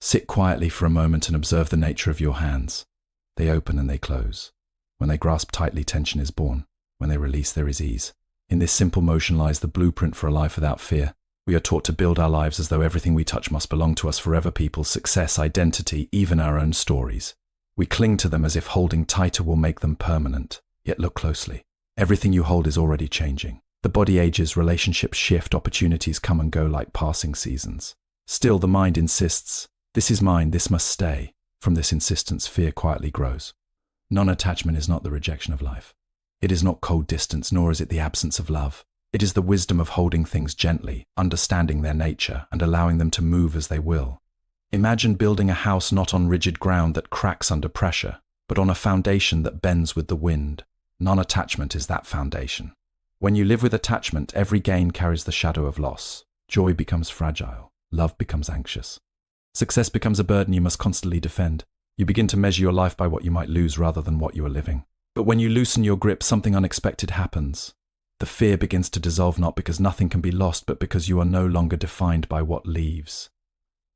Sit quietly for a moment and observe the nature of your hands. They open and they close. When they grasp tightly, tension is born. When they release, there is ease. In this simple motion lies the blueprint for a life without fear. We are taught to build our lives as though everything we touch must belong to us forever: people, success, identity, even our own stories. We cling to them as if holding tighter will make them permanent. Yet look closely. Everything you hold is already changing. The body ages, relationships shift, opportunities come and go like passing seasons. Still, the mind insists, this is mine, this must stay. From this insistence, fear quietly grows. Non-attachment is not the rejection of life. It is not cold distance, nor is it the absence of love. It is the wisdom of holding things gently, understanding their nature, and allowing them to move as they will. Imagine building a house not on rigid ground that cracks under pressure, but on a foundation that bends with the wind. Non-attachment is that foundation. When you live with attachment, every gain carries the shadow of loss. Joy becomes fragile. Love becomes anxious. Success becomes a burden you must constantly defend. You begin to measure your life by what you might lose rather than what you are living. But when you loosen your grip, something unexpected happens. The fear begins to dissolve, not because nothing can be lost, but because you are no longer defined by what leaves.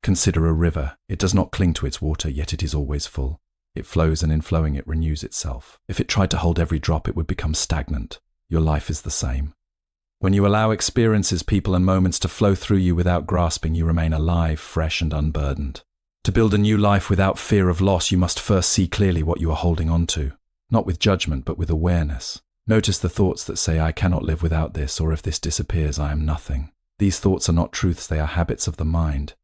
Consider a river. It does not cling to its water, yet it is always full. It flows, and in flowing it renews itself. If it tried to hold every drop, it would become stagnant. Your life is the same. When you allow experiences, people, and moments to flow through you without grasping, you remain alive, fresh, and unburdened. To build a new life without fear of loss, you must first see clearly what you are holding on to. Not with judgment, but with awareness. Notice the thoughts that say, I cannot live without this, or if this disappears, I am nothing. These thoughts are not truths, they are habits of the mind.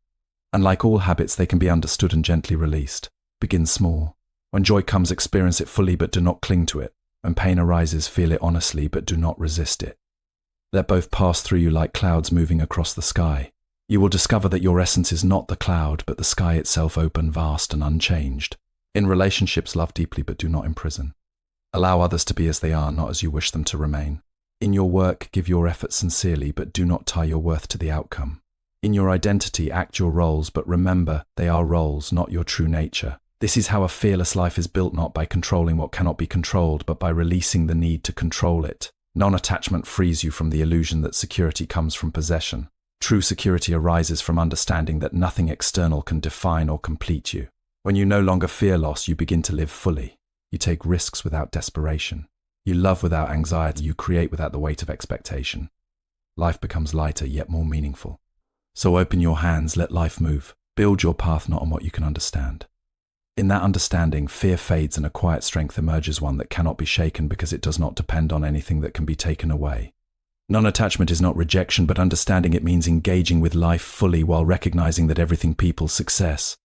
And like all habits, they can be understood and gently released. Begin small. When joy comes, experience it fully, but do not cling to it. When pain arises, feel it honestly, but do not resist it. Let both pass through you like clouds moving across the sky. You will discover that your essence is not the cloud, but the sky itself, open, vast, and unchanged. In relationships, love deeply, but do not imprison. Allow others to be as they are, not as you wish them to remain. In your work, give your effort sincerely, but do not tie your worth to the outcome. In your identity, act your roles, but remember, they are roles, not your true nature. This is how a fearless life is built, not by controlling what cannot be controlled, but by releasing the need to control it. Non-attachment frees you from the illusion that security comes from possession. True security arises from understanding that nothing external can define or complete you. When you no longer fear loss, you begin to live fully. You take risks without desperation. You love without anxiety. You create without the weight of expectation. Life becomes lighter, yet more meaningful. So open your hands, let life move. Build your path not on what you can understand. In that understanding, fear fades and a quiet strength emerges, one that cannot be shaken because it does not depend on anything that can be taken away. Non-attachment is not rejection, but understanding. It means engaging with life fully while recognizing that everything, people, success,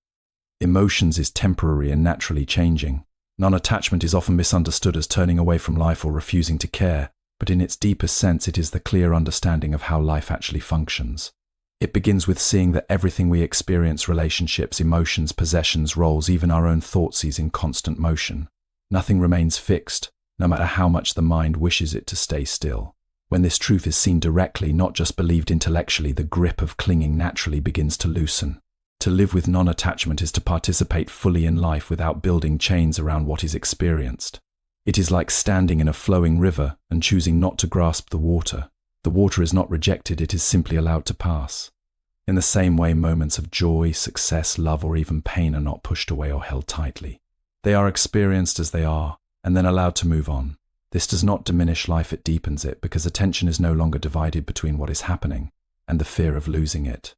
emotions is temporary and naturally changing. Non-attachment is often misunderstood as turning away from life or refusing to care, but in its deepest sense it is the clear understanding of how life actually functions. It begins with seeing that everything we experience, relationships, emotions, possessions, roles, even our own thoughts, is in constant motion. Nothing remains fixed, no matter how much the mind wishes it to stay still. When this truth is seen directly, not just believed intellectually, the grip of clinging naturally begins to loosen. To live with non-attachment is to participate fully in life without building chains around what is experienced. It is like standing in a flowing river and choosing not to grasp the water. The water is not rejected, it is simply allowed to pass. In the same way, moments of joy, success, love, or even pain are not pushed away or held tightly. They are experienced as they are, and then allowed to move on. This does not diminish life, it deepens it, because attention is no longer divided between what is happening and the fear of losing it.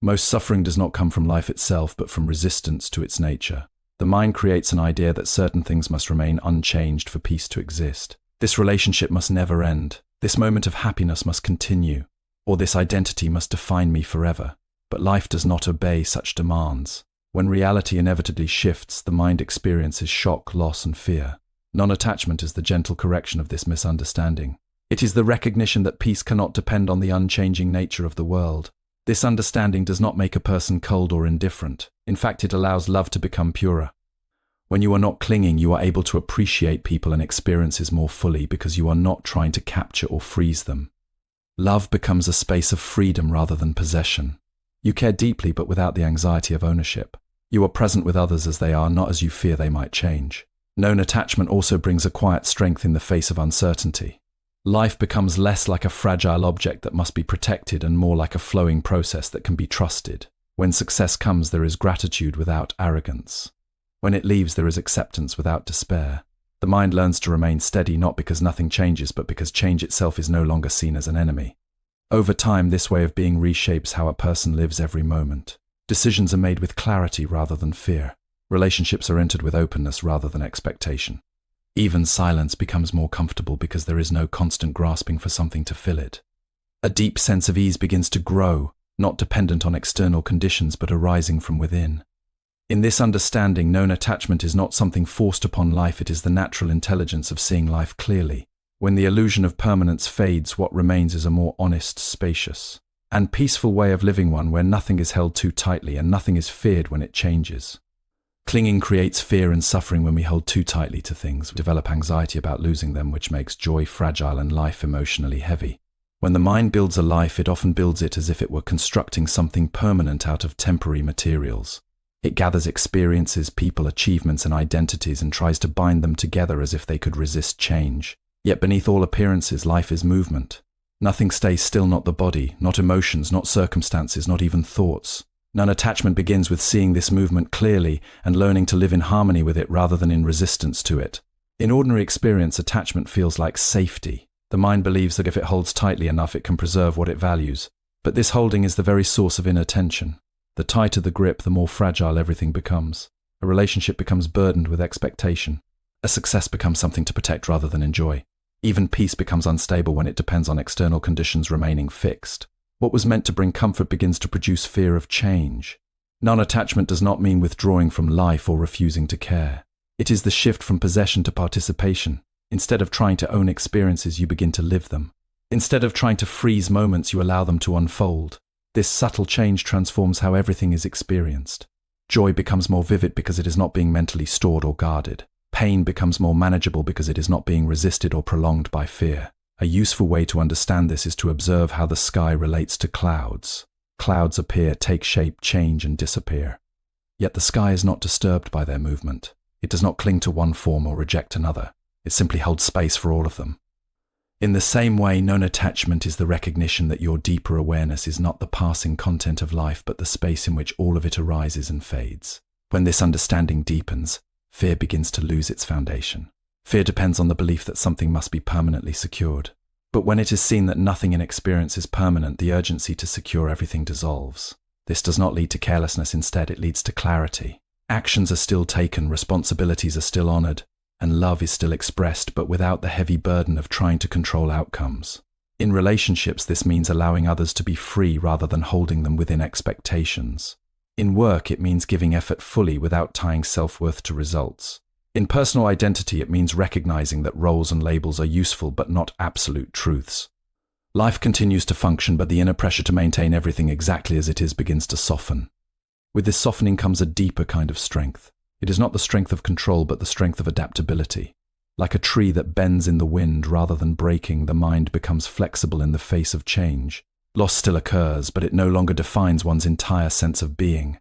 Most suffering does not come from life itself, but from resistance to its nature. The mind creates an idea that certain things must remain unchanged for peace to exist. This relationship must never end. This moment of happiness must continue, or this identity must define me forever. But life does not obey such demands. When reality inevitably shifts, the mind experiences shock, loss, and fear. Non-attachment is the gentle correction of this misunderstanding. It is the recognition that peace cannot depend on the unchanging nature of the world. This understanding does not make a person cold or indifferent. In fact, it allows love to become purer. When you are not clinging, you are able to appreciate people and experiences more fully because you are not trying to capture or freeze them. Love becomes a space of freedom rather than possession. You care deeply but without the anxiety of ownership. You are present with others as they are, not as you fear they might change. Known attachment also brings a quiet strength in the face of uncertainty. Life becomes less like a fragile object that must be protected and more like a flowing process that can be trusted. When success comes, there is gratitude without arrogance. When it leaves, there is acceptance without despair. The mind learns to remain steady not because nothing changes, but because change itself is no longer seen as an enemy. Over time, this way of being reshapes how a person lives every moment. Decisions are made with clarity rather than fear. Relationships are entered with openness rather than expectation. Even silence becomes more comfortable because there is no constant grasping for something to fill it. A deep sense of ease begins to grow, not dependent on external conditions but arising from within. In this understanding, known attachment is not something forced upon life, it is the natural intelligence of seeing life clearly. When the illusion of permanence fades, what remains is a more honest, spacious, and peaceful way of living, one where nothing is held too tightly and nothing is feared when it changes. Clinging creates fear and suffering when we hold too tightly to things. We develop anxiety about losing them, which makes joy fragile and life emotionally heavy. When the mind builds a life, it often builds it as if it were constructing something permanent out of temporary materials. It gathers experiences, people, achievements, and identities and tries to bind them together as if they could resist change. Yet beneath all appearances, life is movement. Nothing stays still, not the body, not emotions, not circumstances, not even thoughts. Non-attachment begins with seeing this movement clearly and learning to live in harmony with it rather than in resistance to it. In ordinary experience, attachment feels like safety. The mind believes that if it holds tightly enough, it can preserve what it values. But this holding is the very source of inner tension. The tighter the grip, the more fragile everything becomes. A relationship becomes burdened with expectation. A success becomes something to protect rather than enjoy. Even peace becomes unstable when it depends on external conditions remaining fixed. What was meant to bring comfort begins to produce fear of change. Non-attachment does not mean withdrawing from life or refusing to care. It is the shift from possession to participation. Instead of trying to own experiences, you begin to live them. Instead of trying to freeze moments, you allow them to unfold. This subtle change transforms how everything is experienced. Joy becomes more vivid because it is not being mentally stored or guarded. Pain becomes more manageable because it is not being resisted or prolonged by fear. A useful way to understand this is to observe how the sky relates to clouds. Clouds appear, take shape, change, and disappear. Yet the sky is not disturbed by their movement. It does not cling to one form or reject another. It simply holds space for all of them. In the same way, known attachment is the recognition that your deeper awareness is not the passing content of life, but the space in which all of it arises and fades. When this understanding deepens, fear begins to lose its foundation. Fear depends on the belief that something must be permanently secured. But when it is seen that nothing in experience is permanent, the urgency to secure everything dissolves. This does not lead to carelessness, instead it leads to clarity. Actions are still taken, responsibilities are still honored, and love is still expressed, but without the heavy burden of trying to control outcomes. In relationships, this means allowing others to be free rather than holding them within expectations. In work, it means giving effort fully without tying self-worth to results. In personal identity, it means recognizing that roles and labels are useful but not absolute truths. Life continues to function, but the inner pressure to maintain everything exactly as it is begins to soften. With this softening comes a deeper kind of strength. It is not the strength of control, but the strength of adaptability. Like a tree that bends in the wind rather than breaking, the mind becomes flexible in the face of change. Loss still occurs, but it no longer defines one's entire sense of being.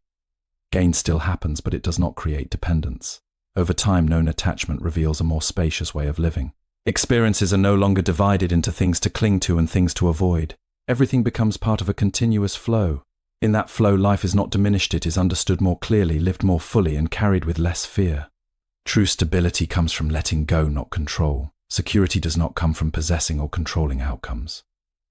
Gain still happens, but it does not create dependence. Over time, known attachment reveals a more spacious way of living. Experiences are no longer divided into things to cling to and things to avoid. Everything becomes part of a continuous flow. In that flow, life is not diminished, it is understood more clearly, lived more fully, and carried with less fear. True stability comes from letting go, not control. Security does not come from possessing or controlling outcomes,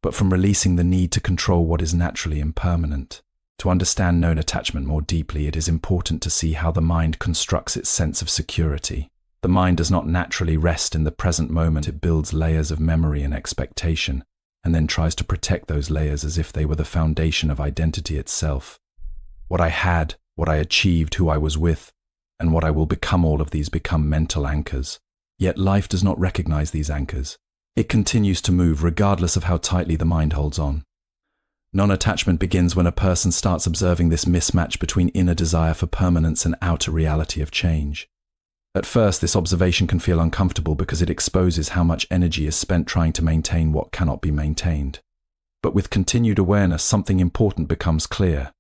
but from releasing the need to control what is naturally impermanent. To understand known attachment more deeply, it is important to see how the mind constructs its sense of security. The mind does not naturally rest in the present moment, it builds layers of memory and expectation, and then tries to protect those layers as if they were the foundation of identity itself. What I had, what I achieved, who I was with, and what I will become, all of these become mental anchors. Yet life does not recognize these anchors. It continues to move regardless of how tightly the mind holds on. Non-attachment begins when a person starts observing this mismatch between inner desire for permanence and outer reality of change. At first, this observation can feel uncomfortable because it exposes how much energy is spent trying to maintain what cannot be maintained. But with continued awareness, something important becomes clear.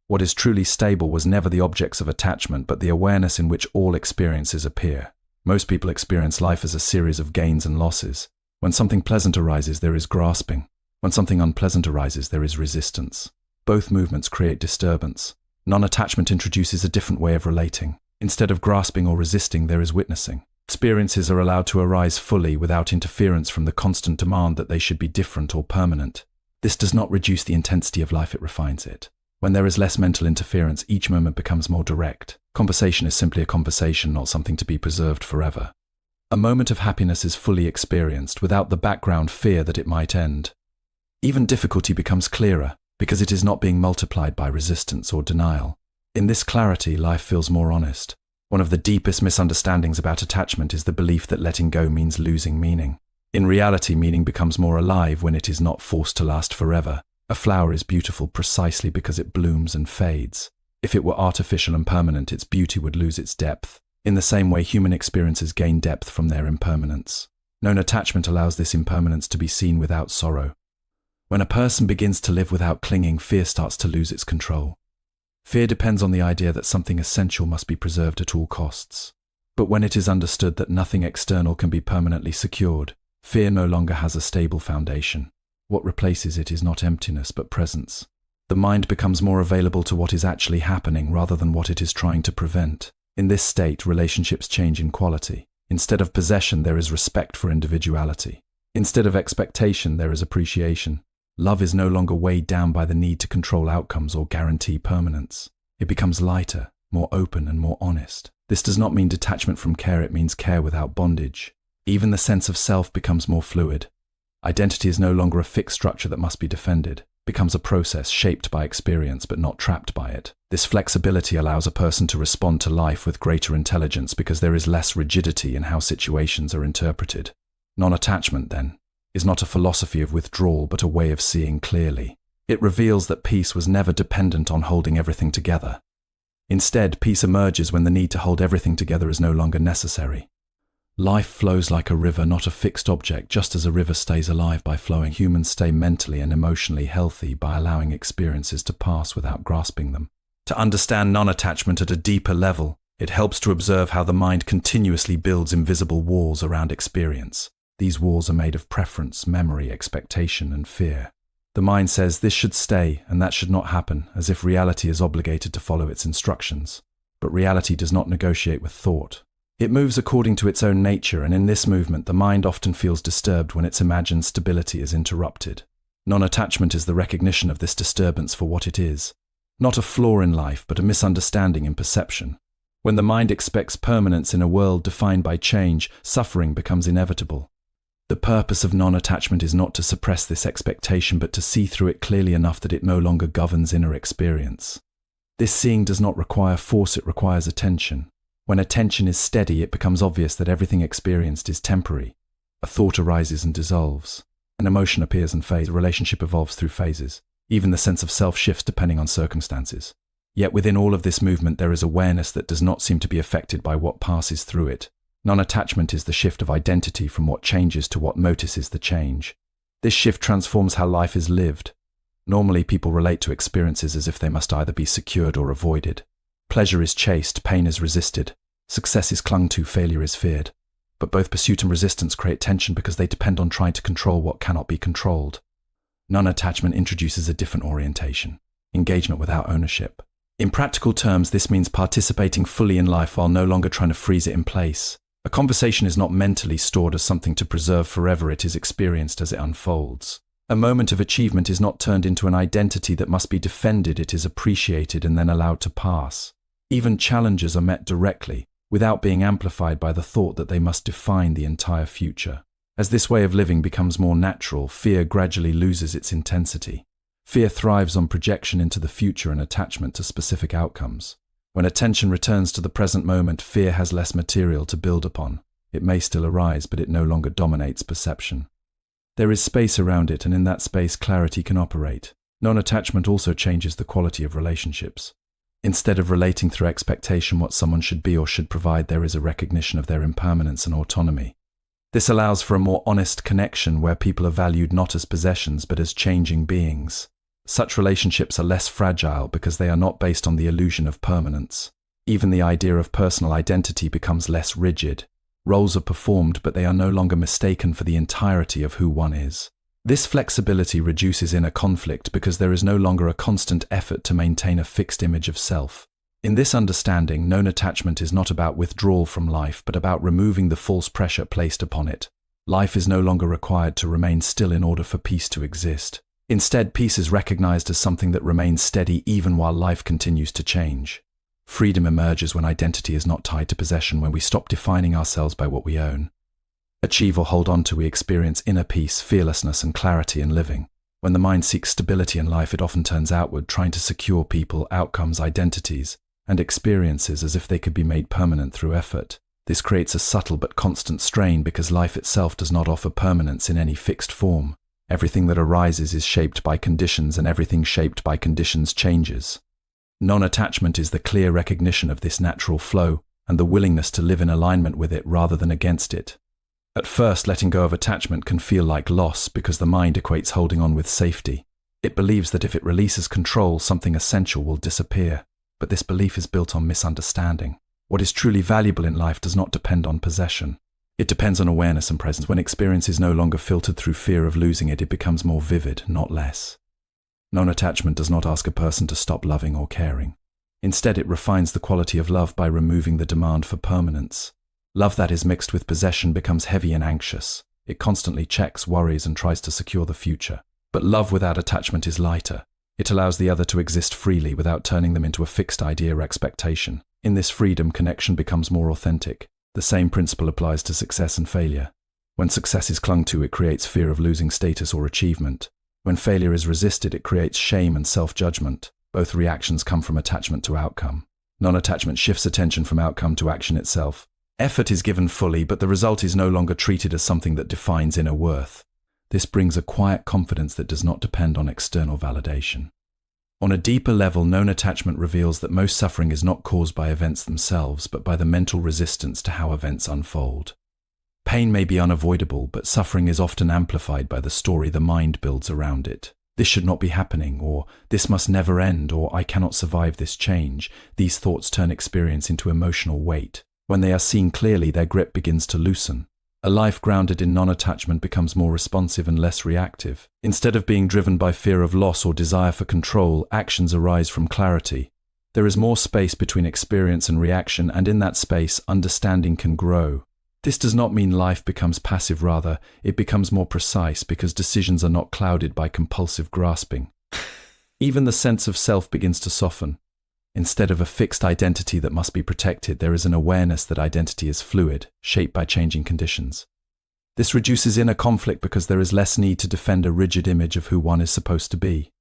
What is truly stable was never the objects of attachment, but the awareness in which all experiences appear. Most people experience life as a series of gains and losses. When something pleasant arises, there is grasping. When something unpleasant arises, there is resistance. Both movements create disturbance. Non-attachment introduces a different way of relating. Instead of grasping or resisting, there is witnessing. Experiences are allowed to arise fully without interference from the constant demand that they should be different or permanent. This does not reduce the intensity of life, it refines it. When there is less mental interference, each moment becomes more direct. Conversation is simply a conversation, not something to be preserved forever. A moment of happiness is fully experienced without the background fear that it might end. Even difficulty becomes clearer because it is not being multiplied by resistance or denial. In this clarity, life feels more honest. One of the deepest misunderstandings about attachment is the belief that letting go means losing meaning. In reality, meaning becomes more alive when it is not forced to last forever. A flower is beautiful precisely because it blooms and fades. If it were artificial and permanent, its beauty would lose its depth. In the same way, human experiences gain depth from their impermanence. Non-attachment allows this impermanence to be seen without sorrow. When a person begins to live without clinging, fear starts to lose its control. Fear depends on the idea that something essential must be preserved at all costs. But when it is understood that nothing external can be permanently secured, fear no longer has a stable foundation. What replaces it is not emptiness but presence. The mind becomes more available to what is actually happening rather than what it is trying to prevent. In this state, relationships change in quality. Instead of possession, there is respect for individuality. Instead of expectation, there is appreciation. Love is no longer weighed down by the need to control outcomes or guarantee permanence. It becomes lighter, more open and more honest. This does not mean detachment from care, it means care without bondage. Even the sense of self becomes more fluid. Identity is no longer a fixed structure that must be defended. It becomes a process shaped by experience but not trapped by it. This flexibility allows a person to respond to life with greater intelligence because there is less rigidity in how situations are interpreted. Non-attachment, then, is not a philosophy of withdrawal but a way of seeing clearly. It reveals that peace was never dependent on holding everything together. Instead, peace emerges when the need to hold everything together is no longer necessary. Life flows like a river, not a fixed object. Just as a river stays alive by flowing, humans stay mentally and emotionally healthy by allowing experiences to pass without grasping them. To understand non-attachment at a deeper level, it helps to observe how the mind continuously builds invisible walls around experience. These walls are made of preference, memory, expectation, and fear. The mind says this should stay and that should not happen, as if reality is obligated to follow its instructions. But reality does not negotiate with thought. It moves according to its own nature, and in this movement, the mind often feels disturbed when its imagined stability is interrupted. Non-attachment is the recognition of this disturbance for what it is. Not a flaw in life, but a misunderstanding in perception. When the mind expects permanence in a world defined by change, suffering becomes inevitable. The purpose of non-attachment is not to suppress this expectation, but to see through it clearly enough that it no longer governs inner experience. This seeing does not require force, it requires attention. When attention is steady, it becomes obvious that everything experienced is temporary. A thought arises and dissolves. An emotion appears and fades. A relationship evolves through phases. Even the sense of self shifts depending on circumstances. Yet within all of this movement, there is awareness that does not seem to be affected by what passes through it. Non-attachment is the shift of identity from what changes to what notices the change. This shift transforms how life is lived. Normally, people relate to experiences as if they must either be secured or avoided. Pleasure is chased, pain is resisted. Success is clung to, failure is feared. But both pursuit and resistance create tension because they depend on trying to control what cannot be controlled. Non-attachment introduces a different orientation, engagement without ownership. In practical terms, this means participating fully in life while no longer trying to freeze it in place. A conversation is not mentally stored as something to preserve forever, it is experienced as it unfolds. A moment of achievement is not turned into an identity that must be defended, it is appreciated and then allowed to pass. Even challenges are met directly, without being amplified by the thought that they must define the entire future. As this way of living becomes more natural, fear gradually loses its intensity. Fear thrives on projection into the future and attachment to specific outcomes. When attention returns to the present moment, fear has less material to build upon. It may still arise, but it no longer dominates perception. There is space around it, and in that space, clarity can operate. Non-attachment also changes the quality of relationships. Instead of relating through expectation what someone should be or should provide, there is a recognition of their impermanence and autonomy. This allows for a more honest connection where people are valued not as possessions but as changing beings. Such relationships are less fragile because they are not based on the illusion of permanence. Even the idea of personal identity becomes less rigid. Roles are performed, but they are no longer mistaken for the entirety of who one is. This flexibility reduces inner conflict because there is no longer a constant effort to maintain a fixed image of self. In this understanding, known attachment is not about withdrawal from life, but about removing the false pressure placed upon it. Life is no longer required to remain still in order for peace to exist. Instead, peace is recognized as something that remains steady even while life continues to change. Freedom emerges when identity is not tied to possession, when we stop defining ourselves by what we own, achieve or hold on to. We experience inner peace, fearlessness, and clarity in living. When the mind seeks stability in life, it often turns outward, trying to secure people, outcomes, identities, and experiences as if they could be made permanent through effort. This creates a subtle but constant strain because life itself does not offer permanence in any fixed form. Everything that arises is shaped by conditions, and everything shaped by conditions changes. Non-attachment is the clear recognition of this natural flow and the willingness to live in alignment with it rather than against it. At first, letting go of attachment can feel like loss because the mind equates holding on with safety. It believes that if it releases control, something essential will disappear. But this belief is built on misunderstanding. What is truly valuable in life does not depend on possession. It depends on awareness and presence. When experience is no longer filtered through fear of losing it, it becomes more vivid, not less. Non-attachment does not ask a person to stop loving or caring. Instead, it refines the quality of love by removing the demand for permanence. Love that is mixed with possession becomes heavy and anxious. It constantly checks, worries, and tries to secure the future. But love without attachment is lighter. It allows the other to exist freely without turning them into a fixed idea or expectation. In this freedom, connection becomes more authentic. The same principle applies to success and failure. When success is clung to, it creates fear of losing status or achievement. When failure is resisted, it creates shame and self-judgment. Both reactions come from attachment to outcome. Non-attachment shifts attention from outcome to action itself. Effort is given fully, but the result is no longer treated as something that defines inner worth. This brings a quiet confidence that does not depend on external validation. On a deeper level, known attachment reveals that most suffering is not caused by events themselves, but by the mental resistance to how events unfold. Pain may be unavoidable, but suffering is often amplified by the story the mind builds around it. This should not be happening, or this must never end, or I cannot survive this change. These thoughts turn experience into emotional weight. When they are seen clearly, their grip begins to loosen. A life grounded in non-attachment becomes more responsive and less reactive. Instead of being driven by fear of loss or desire for control, actions arise from clarity. There is more space between experience and reaction, and in that space, understanding can grow. This does not mean life becomes passive, rather, it becomes more precise because decisions are not clouded by compulsive grasping. Even the sense of self begins to soften. Instead of a fixed identity that must be protected, there is an awareness that identity is fluid, shaped by changing conditions. This reduces inner conflict because there is less need to defend a rigid image of who one is supposed to be.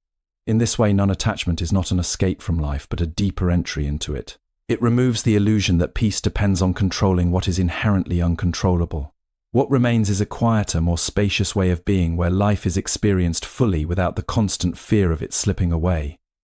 In this way, non-attachment is not an escape from life, but a deeper entry into it. It removes the illusion that peace depends on controlling what is inherently uncontrollable. What remains is a quieter, more spacious way of being where life is experienced fully without the constant fear of it slipping away.